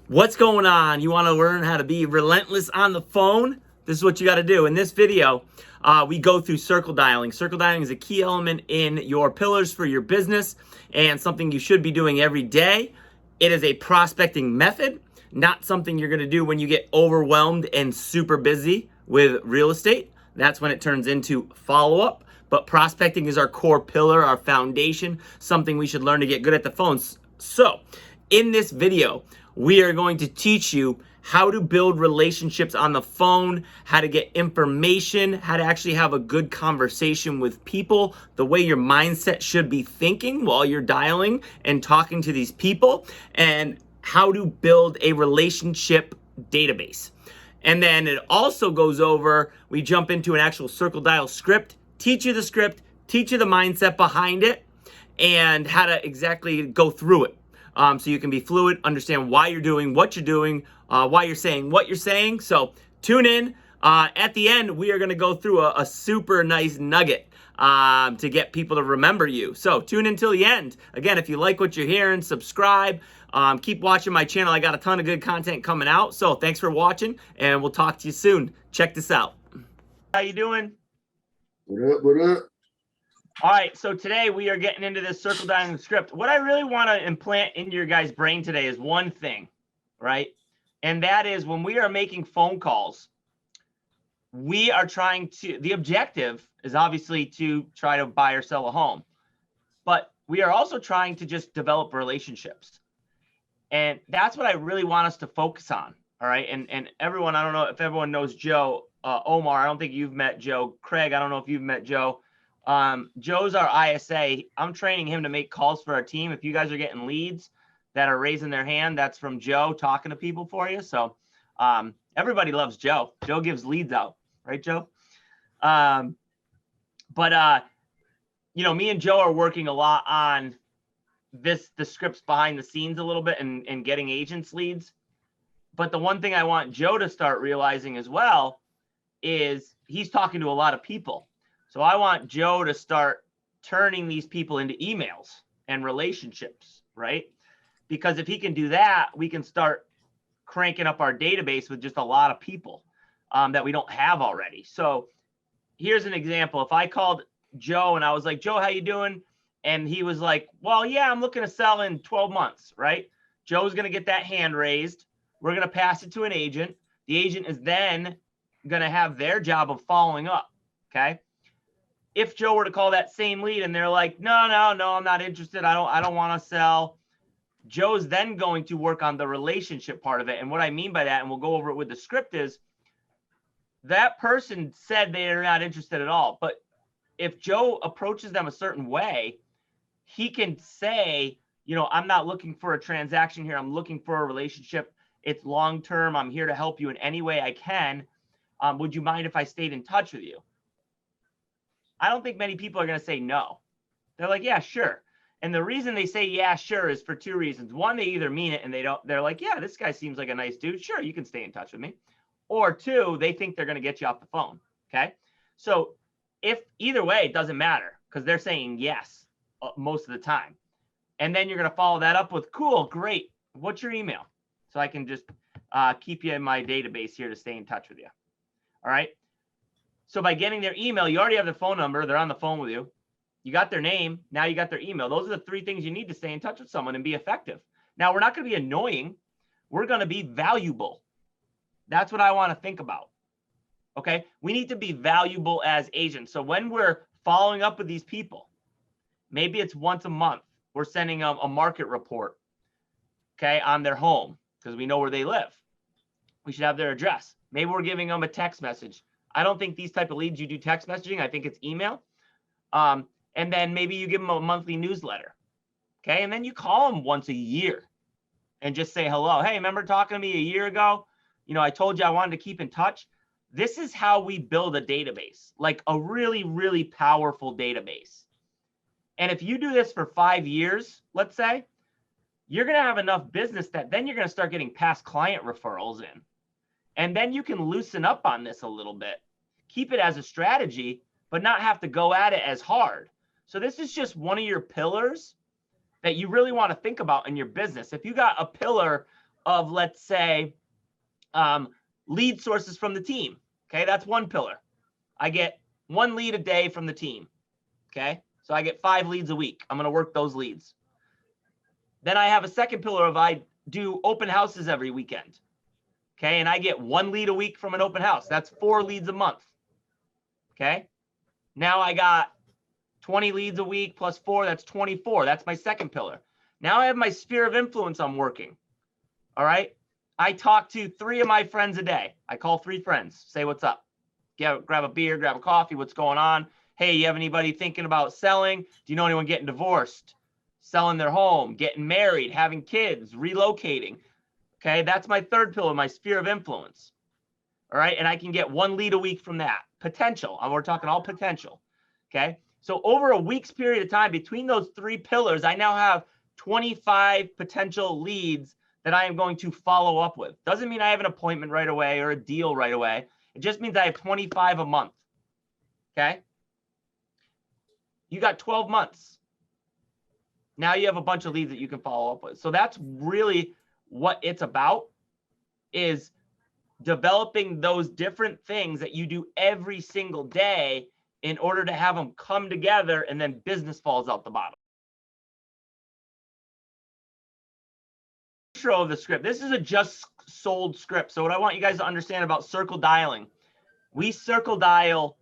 What's going on? You want to learn how to be relentless on the phone? This is what you got to do. In this video, we go through circle dialing. Circle dialing is a key element in your pillars for your business and something you should be doing every day. It is a prospecting method, not something you're going to do when you get overwhelmed and super busy with real estate. That's when it turns into follow-up. But prospecting is our core pillar, our foundation, something we should learn to get good at the phones. So, in this video, we are going to teach you how to build relationships on the phone, how to get information, how to actually have a good conversation with people, the way your mindset should be thinking while you're dialing and talking to these people, and how to build a relationship database. And then it also goes over, we jump into an actual circle dial script, teach you the script, teach you the mindset behind it, and how to exactly go through it. So you can be fluid, understand why you're doing what you're doing, why you're saying what you're saying. So tune in. At the end, we are going to go through a super nice nugget to get people to remember you. So tune in till the end. Again, if you like what you're hearing, subscribe. Keep watching my channel. I got a ton of good content coming out. So thanks for watching, and we'll talk to you soon. Check this out. How you doing? What up? What up? All right, so today we are getting into this circle dialing script. What I really want to implant in your guys' brain today is one thing, right? And that is when we are making phone calls, we are trying to, the objective is obviously to try to buy or sell a home, but we are also trying to just develop relationships. And that's what I really want us to focus on, all right? And everyone, I don't know if everyone knows Joe, Omar, I don't think you've met Joe. Craig, I don't know if you've met Joe. Joe's our ISA. I'm training him to make calls for our team. If you guys are getting leads that are raising their hand, that's from Joe talking to people for you. So everybody loves Joe. Joe gives leads out, right, Joe? You know, me and Joe are working a lot on the scripts behind the scenes a little bit and getting agents leads. But the one thing I want Joe to start realizing as well is he's talking to a lot of people. So I want Joe to start turning these people into emails and relationships, right? Because if he can do that, we can start cranking up our database with just a lot of people that we don't have already. So here's an example. If I called Joe and I was like, Joe, how you doing? And he was like, well, yeah, I'm looking to sell in 12 months, right? Joe's going to get that hand raised. We're going to pass it to an agent. The agent is then going to have their job of following up, okay? If Joe were to call that same lead and they're like, no, I'm not interested. I don't want to sell. Joe's then going to work on the relationship part of it. And what I mean by that, and we'll go over it with the script, is that person said they're not interested at all. But if Joe approaches them a certain way, he can say, you know, I'm not looking for a transaction here. I'm looking for a relationship. It's long-term. I'm here to help you in any way I can. Would you mind if I stayed in touch with you? I don't think many people are going to say no. They're like, yeah, sure. And the reason they say, yeah, sure, is for two reasons. One, they either mean it and they're like, yeah, this guy seems like a nice dude. Sure, you can stay in touch with me. Or two, they think they're going to get you off the phone. Okay. So if either way, it doesn't matter because they're saying yes most of the time. And then you're going to follow that up with, cool, great. What's your email? So I can just keep you in my database here to stay in touch with you. All right. So by getting their email, you already have their phone number. They're on the phone with you. You got their name. Now you got their email. Those are the three things you need to stay in touch with someone and be effective. Now, we're not going to be annoying. We're going to be valuable. That's what I want to think about. Okay. We need to be valuable as agents. So when we're following up with these people, maybe it's once a month, we're sending them a market report, okay, on their home because we know where they live. We should have their address. Maybe we're giving them a text message. I don't think these type of leads, you do text messaging. I think it's email. And then maybe you give them a monthly newsletter. Okay. And then you call them once a year and just say hello. Hey, remember talking to me a year ago? You know, I told you I wanted to keep in touch. This is how we build a database, like a really, really powerful database. And if you do this for 5 years, let's say, you're going to have enough business that then you're going to start getting past client referrals in. And then you can loosen up on this a little bit, keep it as a strategy, but not have to go at it as hard. So this is just one of your pillars that you really want to think about in your business. If you got a pillar of, let's say, lead sources from the team. Okay, that's one pillar. I get 1 lead a day from the team. Okay, so I get 5 leads a week. I'm going to work those leads. Then I have a second pillar of I do open houses every weekend. Okay, and I get 1 lead a week from an open house. That's 4 leads a month. Okay, now I got 20 leads a week plus 4, that's 24. That's my second pillar. Now I have my sphere of influence I'm working. All right, I talk to 3 of my friends a day. I call 3 friends, say what's up. Grab a beer, grab a coffee, what's going on? Hey, you have anybody thinking about selling? Do you know anyone getting divorced, selling their home, getting married, having kids, relocating? Okay, that's my third pillar, my sphere of influence. All right, and I can get 1 lead a week from that. Potential, we're talking all potential. Okay, so over a week's period of time, between those 3 pillars, I now have 25 potential leads that I am going to follow up with. Doesn't mean I have an appointment right away or a deal right away. It just means I have 25 a month. Okay, you got 12 months. Now you have a bunch of leads that you can follow up with. So that's really what it's about, is developing those different things that you do every single day in order to have them come together, and then business falls out the bottom. Intro of the script. This is a just sold script. So what I want you guys to understand about circle dialing, we circle dial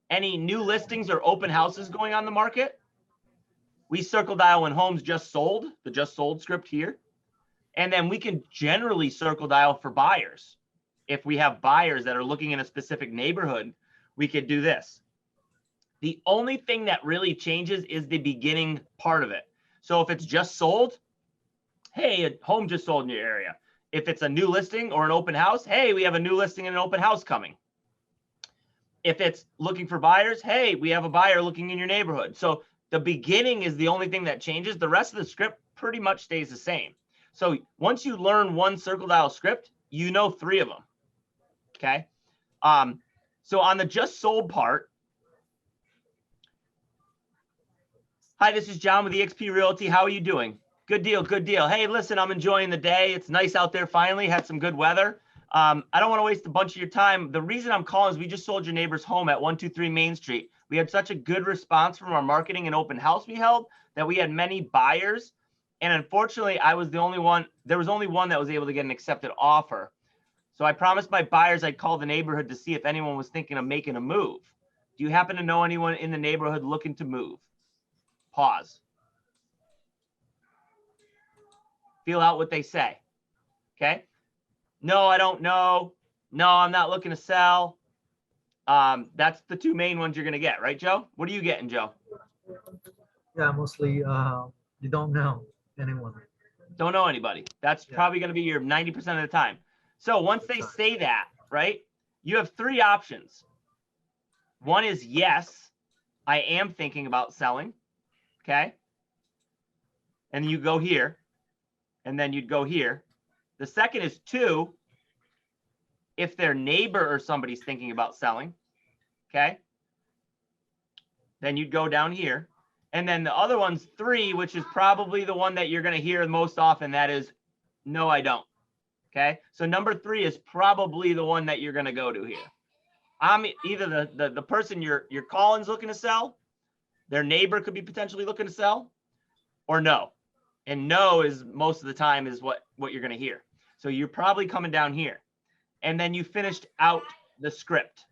any new listings or open houses going on the market. We circle dial when homes just sold, the just sold script here. And then we can generally circle dial for buyers. If we have buyers that are looking in a specific neighborhood, we could do this. The only thing that really changes is the beginning part of it. So if it's just sold, hey, a home just sold in your area. If it's a new listing or an open house, hey, we have a new listing and an open house coming. If it's looking for buyers, hey, we have a buyer looking in your neighborhood. So the beginning is the only thing that changes. The rest of the script pretty much stays the same. So once you learn one circle dial script, you know 3 of them. Okay. So on the just sold part, hi, this is John with eXp Realty. How are you doing? Good deal, good deal. Hey, listen, I'm enjoying the day. It's nice out there finally, had some good weather. I don't want to waste a bunch of your time. The reason I'm calling is we just sold your neighbor's home at 123 Main Street. We had such a good response from our marketing and open house we held that we had many buyers. And unfortunately, I was the only one. There was only one that was able to get an accepted offer. So I promised my buyers I'd call the neighborhood to see if anyone was thinking of making a move. Do you happen to know anyone in the neighborhood looking to move? Pause. Feel out what they say. Okay. No, I don't know. No, I'm not looking to sell. That's the 2 main ones you're going to get, right, Joe? What are you getting, Joe? Yeah, mostly you don't know anyone. Don't know anybody. That's probably going to be your 90% of the time. So once they say that, right, you have 3 options. One is yes, I am thinking about selling. Okay. And you go here, and then you'd go here. The second is 2, if their neighbor or somebody's thinking about selling. Okay. Then you'd go down here. And then the other one's 3, which is probably the one that you're going to hear most often. That is, no, I don't. Okay. So number 3 is probably the one that you're going to go to here. I'm either the person you're calling's looking to sell, their neighbor could be potentially looking to sell, or no. And no is most of the time is what you're going to hear. So you're probably coming down here. And then you finished out the script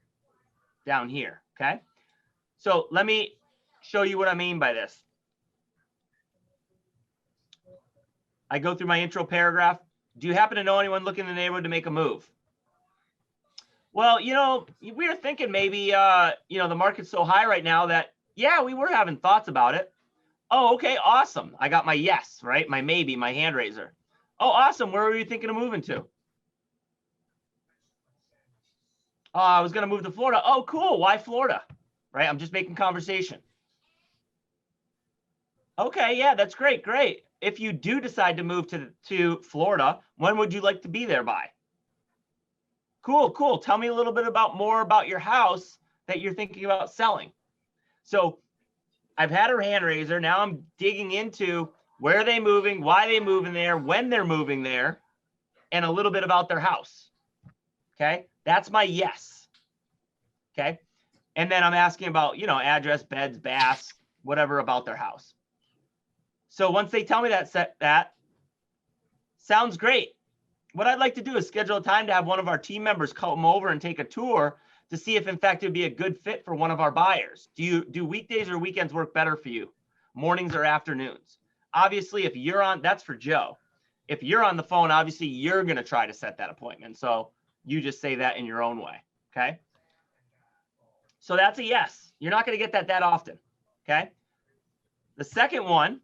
down here. Okay. So let me show you what I mean by this. I go through my intro paragraph. Do you happen to know anyone looking in the neighborhood to make a move? Well, you know, we were thinking maybe, you know, the market's so high right now that, yeah, we were having thoughts about it. Oh, okay, awesome. I got my yes, right? My maybe, my hand raiser. Oh, awesome. Where were you thinking of moving to? Oh, I was going to move to Florida. Oh, cool. Why Florida? Right? I'm just making conversation. Okay, yeah, that's great. Great. If you do decide to move to Florida, when would you like to be there by? Cool, cool. Tell me a little bit more about your house that you're thinking about selling. So I've had a hand raiser. Now I'm digging into where are they moving, why are they moving there, when they're moving there. and a little bit about their house. Okay, that's my yes. Okay, and then I'm asking about, you know, address, beds, baths, whatever about their house. So once they tell me that sounds great. What I'd like to do is schedule a time to have one of our team members come over and take a tour to see if in fact it would be a good fit for one of our buyers. Do weekdays or weekends work better for you? Mornings or afternoons? Obviously, if you're on, that's for Joe. If you're on the phone, obviously you're going to try to set that appointment. So you just say that in your own way. Okay. So that's a yes. You're not going to get that often. Okay. The second one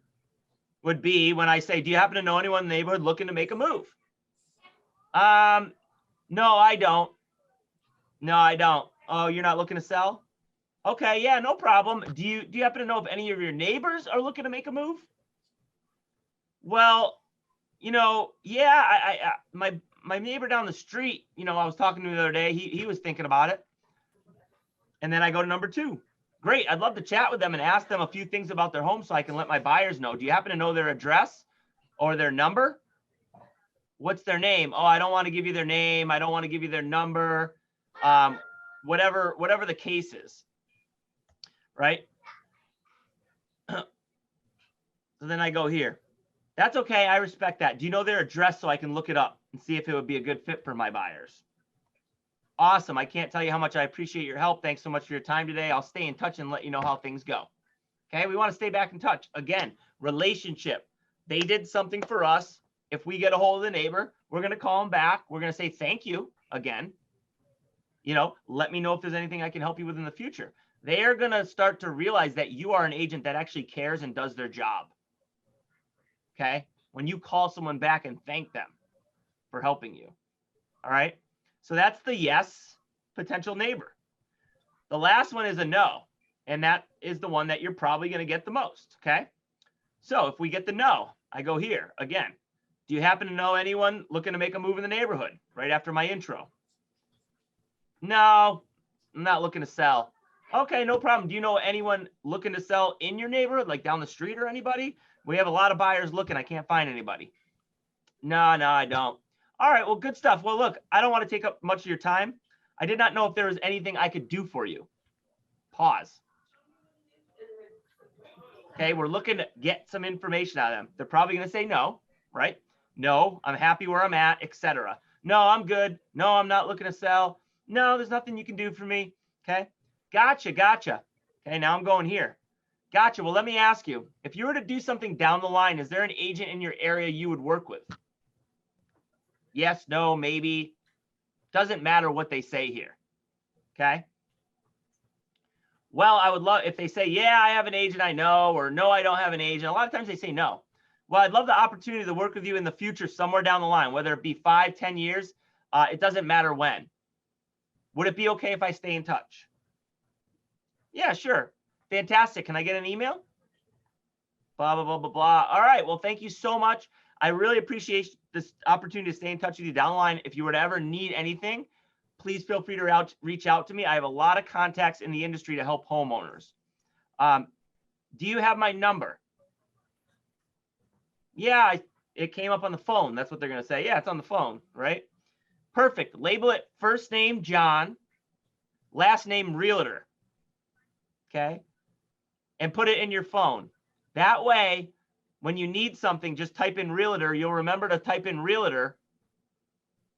would be when I say, do you happen to know anyone in the neighborhood looking to make a move? No, I don't. No, I don't. Oh, you're not looking to sell? Okay, yeah, no problem. Do you happen to know if any of your neighbors are looking to make a move? Well, you know, yeah, my neighbor down the street, you know, I was talking to him the other day. He was thinking about it. And then I go to number 2. Great, I'd love to chat with them and ask them a few things about their home so I can let my buyers know. Do you happen to know their address or their number? What's their name? Oh, I don't want to give you their name. I don't want to give you their number. Whatever the case is, right? So then I go here. That's okay. I respect that. Do you know their address so I can look it up and see if it would be a good fit for my buyers? Awesome. I can't tell you how much I appreciate your help. Thanks so much for your time today. I'll stay in touch and let you know how things go. Okay. We want to stay back in touch. Again, relationship. They did something for us. If we get a hold of the neighbor, we're going to call them back. We're going to say thank you again. You know, let me know if there's anything I can help you with in the future. They are going to start to realize that you are an agent that actually cares and does their job. Okay. When you call someone back and thank them for helping you. All right. So that's the yes potential neighbor. The last one is a no. And that is the one that you're probably going to get the most. Okay. So if we get the no, I go here again. Do you happen to know anyone looking to make a move in the neighborhood? Right after my intro. No, I'm not looking to sell. Okay, no problem. Do you know anyone looking to sell in your neighborhood, like down the street or anybody? We have a lot of buyers looking. I can't find anybody. No, I don't. All right, well, good stuff. Well, look, I don't want to take up much of your time. I did not know if there was anything I could do for you. Pause. Okay, we're looking to get some information out of them. They're probably going to say no, right? No, I'm happy where I'm at, etc. No, I'm good. No, I'm not looking to sell. No, there's nothing you can do for me. Okay. Gotcha. Okay. Now I'm going here. Gotcha. Well, let me ask you, if you were to do something down the line, is there an agent in your area you would work with? Yes, no, maybe. Doesn't matter what they say here. Okay. Well, I would love if they say, yeah, I have an agent I know, or no, I don't have an agent. A lot of times they say no. Well, I'd love the opportunity to work with you in the future, somewhere down the line, whether it be 5, 10 years. It doesn't matter when. Would it be okay if I stay in touch? Yeah, sure. Fantastic. Can I get an email? Blah, blah, blah, blah, blah. All right. Well, thank you so much. I really appreciate this opportunity to stay in touch with you down the line. If you were to ever need anything, please feel free to reach out to me. I have a lot of contacts in the industry to help homeowners. Do you have my number? Yeah, it came up on the phone. That's what they're going to say. Yeah, it's on the phone, right? Perfect. Label it first name John, last name Realtor. Okay. And put it in your phone. That way, when you need something, just type in Realtor. You'll remember to type in Realtor,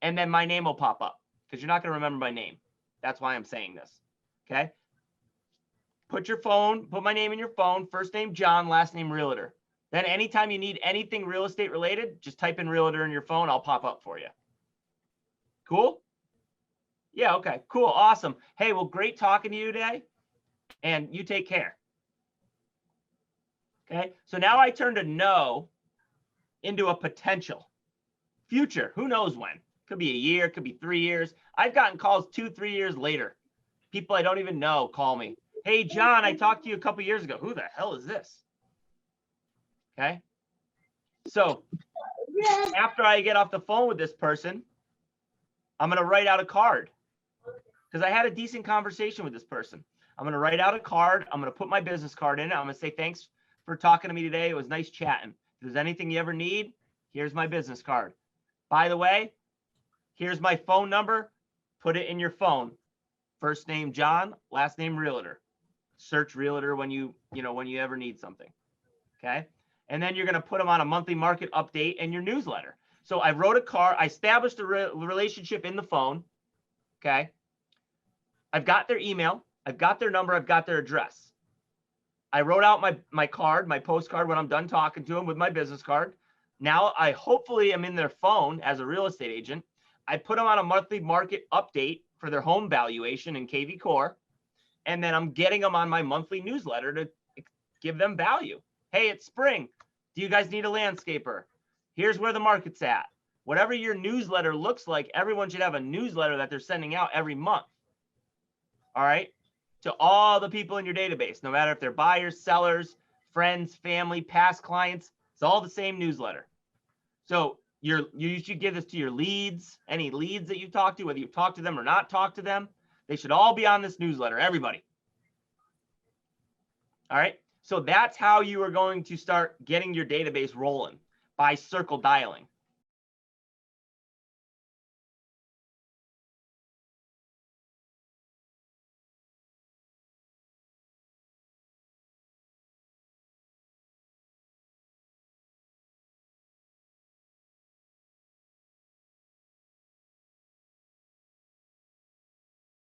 and then my name will pop up because you're not going to remember my name. That's why I'm saying this. Okay. Put my name in your phone, first name John, last name Realtor. Then anytime you need anything real estate related, just type in Realtor in your phone. I'll pop up for you. Cool? Yeah, okay, cool, awesome. Hey, well, great talking to you today, and you take care. Okay, so now I turned a no into a potential. Future, who knows when? Could be a year, could be 3 years. I've gotten calls 2-3 years later. People I don't even know call me. Hey, John, I talked to you a couple years ago. Who the hell is this? Okay, so after I get off the phone with this person, I'm going to write out a card because I had a decent conversation with this person. I'm going to write out a card. I'm going to put my business card in it. I'm going to say, thanks for talking to me today. It was nice chatting. If there's anything you ever need, here's my business card. By the way, here's my phone number. Put it in your phone. First name John, last name Realtor. Search Realtor when you ever need something. Okay. And then you're going to put them on a monthly market update in your newsletter. So I wrote a card. I established a relationship in the phone. Okay. I've got their email. I've got their number. I've got their address. I wrote out my card, my postcard when I'm done talking to them with my business card. Now I hopefully am in their phone as a real estate agent. I put them on a monthly market update for their home valuation in KV Core. And then I'm getting them on my monthly newsletter to give them value. Hey, it's spring. Do you guys need a landscaper? Here's where the market's at. Whatever your newsletter looks like, everyone should have a newsletter that they're sending out every month. All right. To all the people in your database, no matter if they're buyers, sellers, friends, family, past clients, it's all the same newsletter. So you should give this to your leads, any leads that you talk to, whether you talk to them or not talk to them. They should all be on this newsletter, everybody. All right. So that's how you are going to start getting your database rolling, by circle dialing.